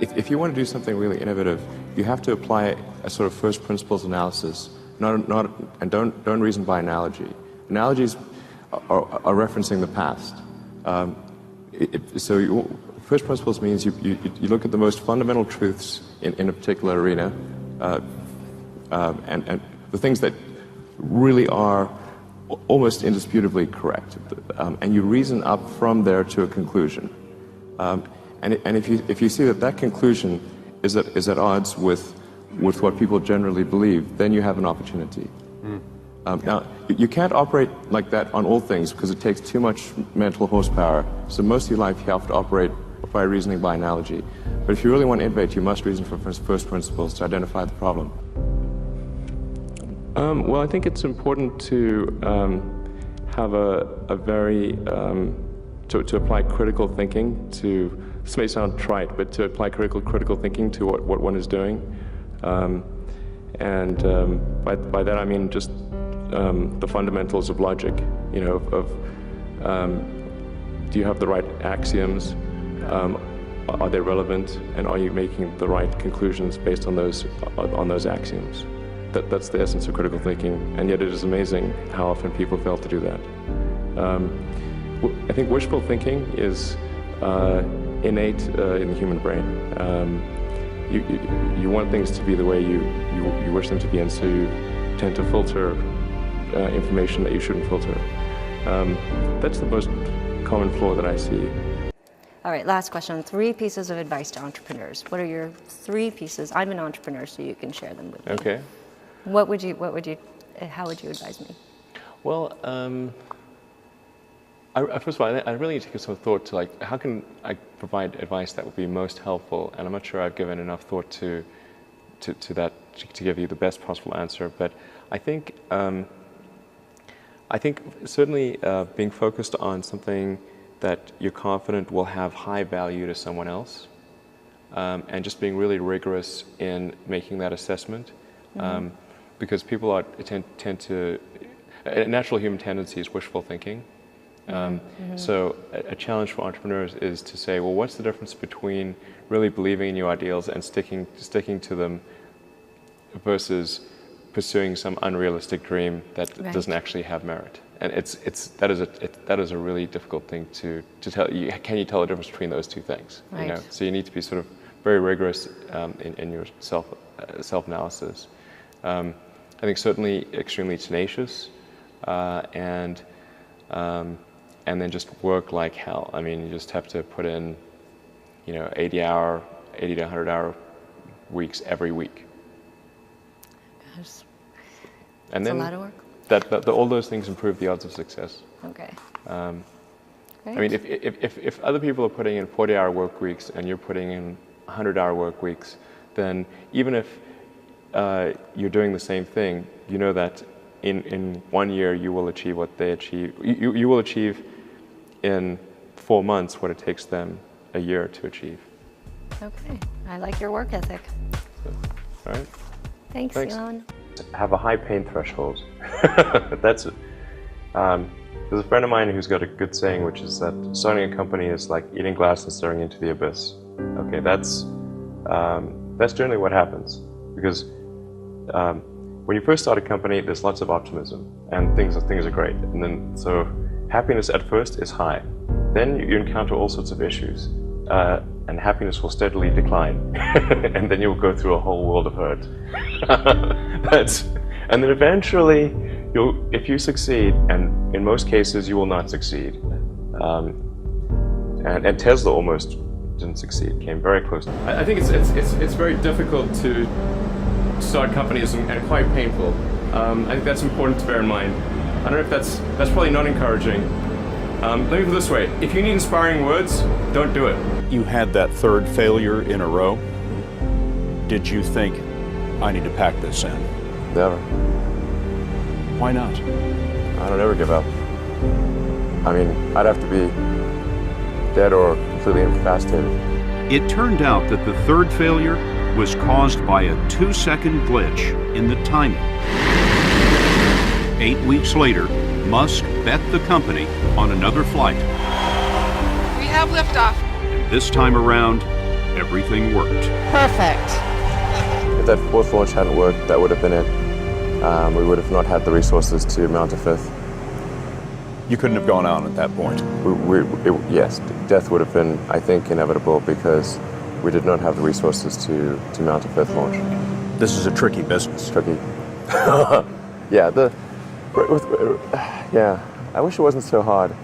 If you want to do something really innovative, you have to apply a sort of first principles analysis, and don't reason by analogy. Analogies are referencing the past. First principles means you look at the most fundamental truths in a particular arena, and the things that really are almost indisputably correct, and you reason up from there to a conclusion. And if you see that conclusion is at odds with what people generally believe, then you have an opportunity. Now, you can't operate like that on all things because it takes too much mental horsepower. So most of your life you have to operate by reasoning by analogy. But if you really want to innovate, you must reason from first principles to identify the problem. Well, I think it's important to have a very to apply critical thinking to. This may sound trite, but to apply critical thinking to what one is doing, and by that I mean just the fundamentals of logic. You know, do you have the right axioms? Are they relevant? And are you making the right conclusions based on those axioms? That's the essence of critical thinking, and yet it is amazing how often people fail to do that. I think wishful thinking is innate in the human brain. You want things to be the way you wish them to be, and so you tend to filter information that you shouldn't filter. That's the most common flaw that I see. All right, last question. 3 pieces of advice to entrepreneurs. What are your 3 pieces? I'm an entrepreneur, so you can share them with me. Okay. How would you advise me? Well, first of all, I really need to give some thought to, like, how can I provide advice that would be most helpful? And I'm not sure I've given enough thought to that to give you the best possible answer. But I think certainly being focused on something that you're confident will have high value to someone else, and just being really rigorous in making that assessment, because people tend to. A natural human tendency is wishful thinking. So a challenge for entrepreneurs is to say, well, what's the difference between really believing in your ideals and sticking to them versus pursuing some unrealistic dream that doesn't actually have merit? And that is a really difficult thing to tell. Can you tell the difference between those two things? Right. You know? So you need to be sort of very rigorous in your self-analysis. I think certainly extremely tenacious, and then just work like hell. I mean, you just have to put in, 80 to 100-hour weeks every week. Gosh. And That's then a lot of work. all those things improve the odds of success. Okay. I mean, if other people are putting in 40-hour work weeks and you're putting in 100-hour work weeks, then even if you're doing the same thing, you know that in 1 year you will achieve what they achieve. You will achieve in 4 months what it takes them a year to achieve. Okay, I like your work ethic. So, all right. Thanks, Elon. Have a high pain threshold. That's it. There's a friend of mine who's got a good saying, which is that starting a company is like eating glass and staring into the abyss. Okay, that's generally what happens, because when you first start a company, there's lots of optimism and things are great, and then so happiness at first is high. Then you encounter all sorts of issues, and happiness will steadily decline, and then you'll go through a whole world of hurt. And then eventually, if you succeed, and in most cases you will not succeed, and Tesla almost didn't succeed, came very close. I think it's very difficult to start companies and quite painful. I think that's important to bear in mind. I don't know if that's probably not encouraging. Let me put it this way: if you need inspiring words, don't do it. You had that 3rd failure in a row. Did you think, I need to pack this in? Never. Why not? I don't ever give up. I mean, I'd have to be dead or completely incapacitated. It turned out that the 3rd failure was caused by a 2-second glitch in the timing. 8 weeks later, Musk bet the company on another flight. We have liftoff. And this time around, everything worked. Perfect. If that fourth launch hadn't worked, that would have been it. We would have not had the resources to mount a fifth. You couldn't have gone on at that point. Yes, death would have been, I think, inevitable because we did not have the resources to mount a fifth launch. This is a tricky business. Tricky. Yeah, I wish it wasn't so hard.